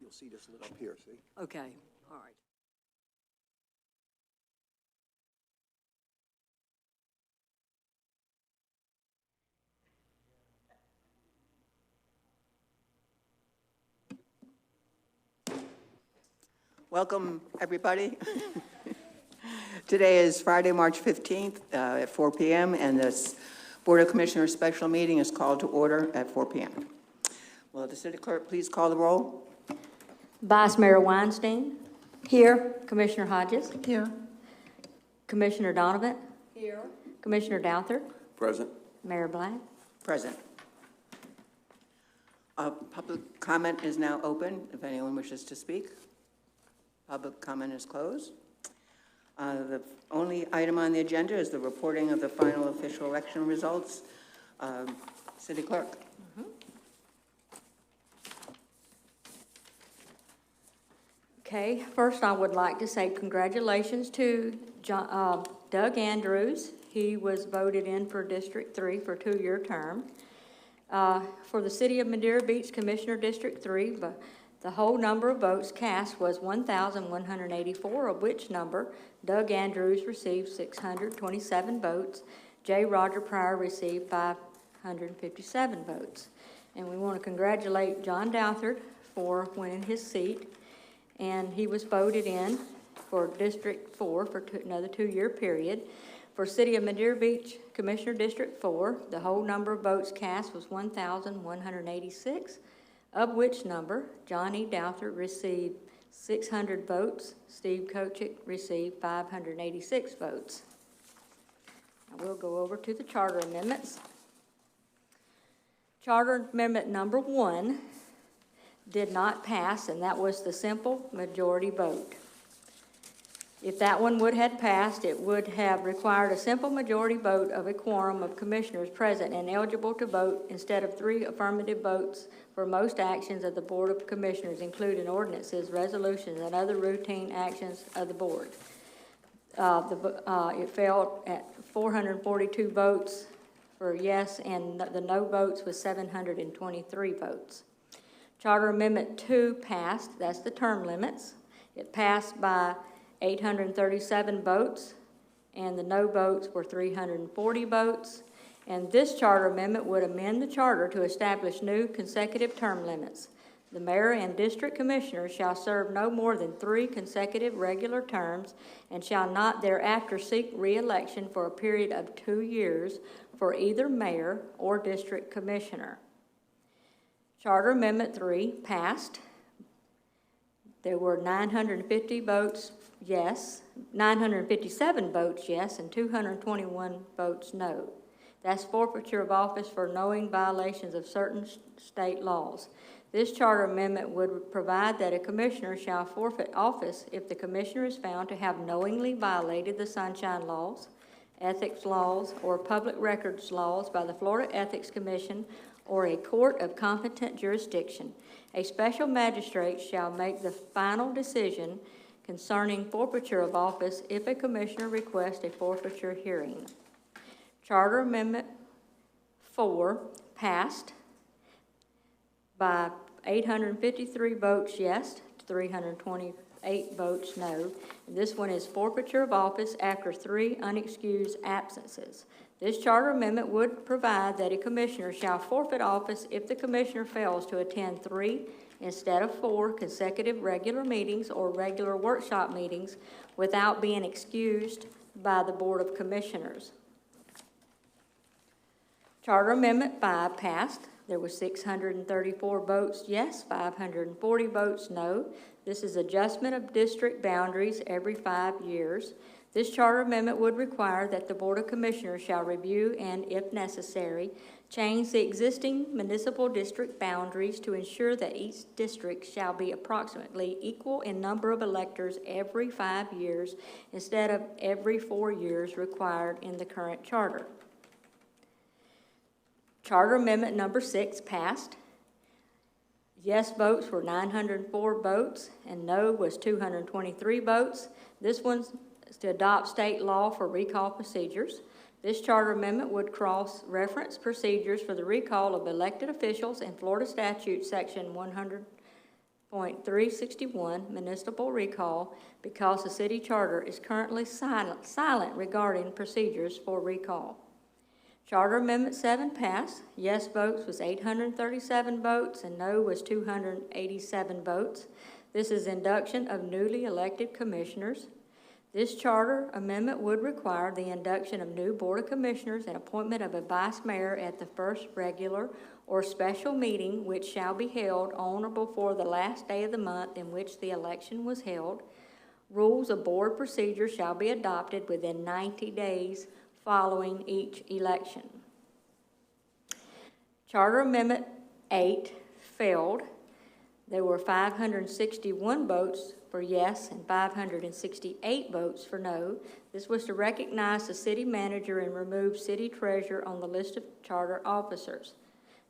You'll see this lit up here, see? Okay, all right. Welcome, everybody. Today is Friday, March 15th at 4 p.m., and this Board of Commissioners special meeting is called to order at 4 p.m. Will the city clerk please call the roll? Vice Mayor Weinstein. Here. Commissioner Hodges. Here. Commissioner Donovan. Here. Commissioner Douther. Present. Mayor Black. Present. Public comment is now open if anyone wishes to speak. Public comment is closed. The only item on the agenda is the reporting of the final official election results. City Clerk. Okay, first I would like to say congratulations to Doug Andrews. He was voted in for District 3 for a 2-year term. For the City of Madeira Beach Commissioner District 3, the whole number of votes cast was 1,184, of which number Doug Andrews received 627 votes. J. Roger Pryor received 557 votes. And we want to congratulate John Douthert for winning his seat. And he was voted in for District 4 for another 2-year period. For City of Madeira Beach Commissioner District 4, the whole number of votes cast was 1,186. Of which number, John E. Douther received 600 votes. Steve Kochick received 586 votes. I will go over to the charter amendments. Charter amendment number 1 did not pass, and that was the simple majority vote. If that one would have passed, it would have required a simple majority vote of a quorum of commissioners present and eligible to vote instead of 3 affirmative votes for most actions of the Board of Commissioners, including ordinances, resolutions, and other routine actions of the board. It failed at 442 votes for yes, and the no votes was 723 votes. Charter Amendment 2 passed. That's the term limits. It passed by 837 votes, and the no votes were 340 votes. And this charter amendment would amend the charter to establish new consecutive term limits. The mayor and district commissioners shall serve no more than 3 consecutive regular terms and shall not thereafter seek re-election for a period of 2 years for either mayor or district commissioner. Charter Amendment 3 passed. There were 950 votes yes, 957 votes yes, and 221 votes no. That's forfeiture of office for knowing violations of certain state laws. This charter amendment would provide that a commissioner shall forfeit office if the commissioner is found to have knowingly violated the Sunshine Laws, ethics laws, or public records laws by the Florida Ethics Commission or a court of competent jurisdiction. A special magistrate shall make the final decision concerning forfeiture of office if a commissioner requests a forfeiture hearing. Charter Amendment 4 passed by 853 votes yes, 328 votes no. This one is forfeiture of office after 3 unexcused absences. This charter amendment would provide that a commissioner shall forfeit office if the commissioner fails to attend 3 instead of 4 consecutive regular meetings or regular workshop meetings without being excused by the Board of Commissioners. Charter Amendment 5 passed. There were 634 votes yes, 540 votes no. This is adjustment of district boundaries every 5 years. This charter amendment would require that the Board of Commissioners shall review and, if necessary, change the existing municipal district boundaries to ensure that each district shall be approximately equal in number of electors every 5 years instead of every 4 years required in the current charter. Charter Amendment number 6 passed. Yes votes were 904 votes and no was 223 votes. This one's to adopt state law for recall procedures. This charter amendment would cross-reference procedures for the recall of elected officials in Florida Statute Section .361 municipal recall because the city charter is currently silent regarding procedures for recall. Charter Amendment 7 passed. Yes votes was 837 votes and no was 287 votes. This is induction of newly elected commissioners. This charter amendment would require the induction of new Board of Commissioners and appointment of a vice mayor at the first regular or special meeting which shall be held on or before the last day of the month in which the election was held. Rules of board procedure shall be adopted within 90 days following each election. Charter Amendment 8 failed. There were 561 votes for yes and 568 votes for no. This was to recognize the city manager and remove city treasurer on the list of charter officers.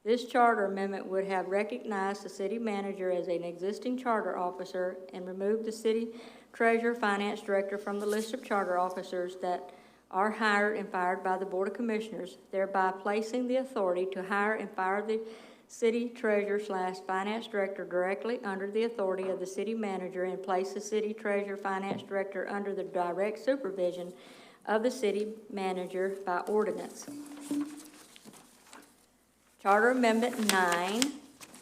This charter amendment would have recognized the city manager as an existing charter officer and removed the city treasurer, finance director from the list of charter officers that are hired and fired by the Board of Commissioners, thereby placing the authority to hire and fire the city treasurer / finance director directly under the authority of the city manager and place the city treasurer, finance director under the direct supervision of the city manager by ordinance. Charter Amendment 9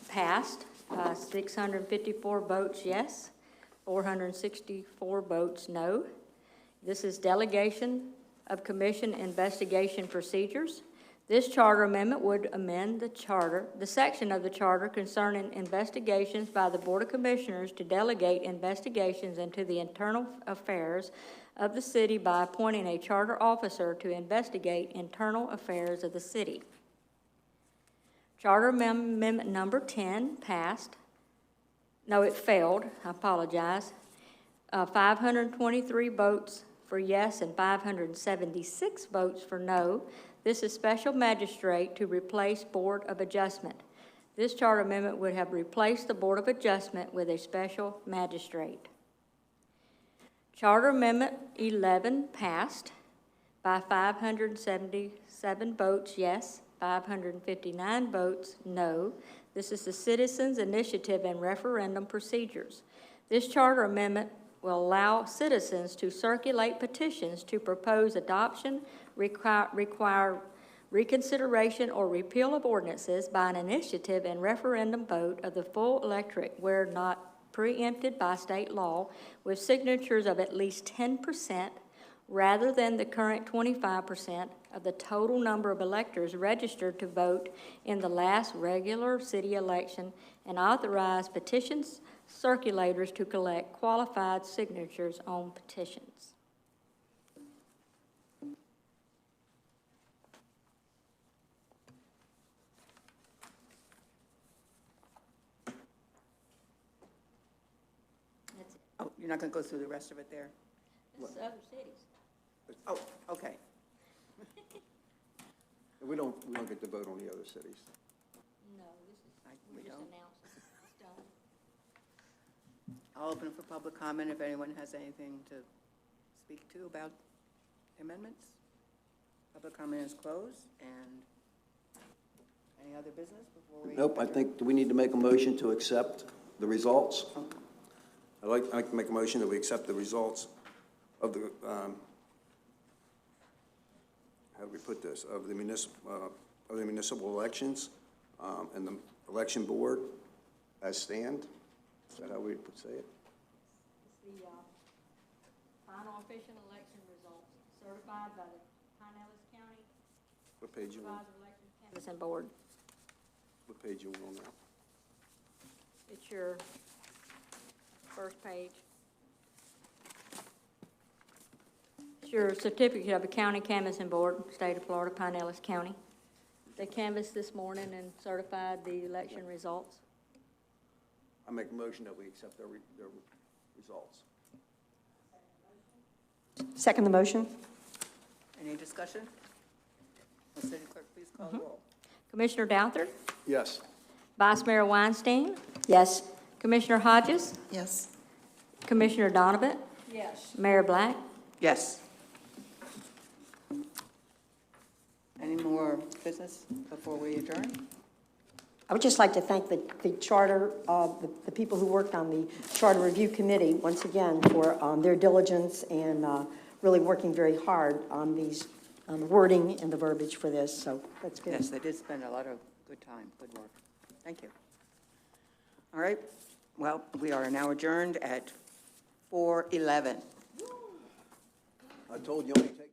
passed by 654 votes yes, 464 votes no. This is delegation of commission investigation procedures. This charter amendment would amend the section of the charter concerning investigations by the Board of Commissioners to delegate investigations into the internal affairs of the city by appointing a charter officer to investigate internal affairs of the city. Charter Amendment number 10 passed. No, it failed. I apologize. 523 votes for yes and 576 votes for no. This is special magistrate to replace Board of Adjustment. This charter amendment would have replaced the Board of Adjustment with a special magistrate. Charter Amendment 11 passed by 577 votes yes, 559 votes no. This is the Citizens Initiative and Referendum Procedures. This charter amendment will allow citizens to circulate petitions to propose adoption, require reconsideration or repeal of ordinances by an initiative and referendum vote of the full electorate where not preempted by state law, with signatures of at least 10% rather than the current 25% of the total number of electors registered to vote in the last regular city election, and authorize petitions circulators to collect qualified signatures on petitions. That's it. Oh, you're not going to go through the rest of it there? This is other cities. Oh, okay. We don't get to vote on the other cities. No, this is, We we just don't. announced it. It's done. I'll open it for public comment if anyone has anything to speak to about amendments. Public comment is closed, and any other business before we? Nope, I think, do we need to make a motion to accept the results? I'd like to make a motion that we accept the results of the, how do we put this, of the municipal elections and the election board as stand. Is that how we would say it? It's the final official election results certified by the Pinellas County What page you want? Supervisor Election Canvassing Board. What page you want on now? It's your first page. It's your certificate of a county canvassing board, state of Florida, Pinellas County. They canvassed this morning and certified the election results. I make a motion that we accept their results. Second the motion. Any discussion? Will City Clerk please call the roll? Commissioner Douthat, Yes. Vice Mayor Weinstein, Yes. Commissioner Hodges, Yes. Commissioner Donovan, Yes. Mayor Black. Yes. Any more business before we adjourn? I would just like to thank the charter, the people who worked on the Charter Review Committee, once again, for their diligence and really working very hard on these, on the wording and the verbiage for this, so that's good. Yes, they did spend a lot of good time, good work. Thank you. All right, well, we are now adjourned at 4:11. I told you only take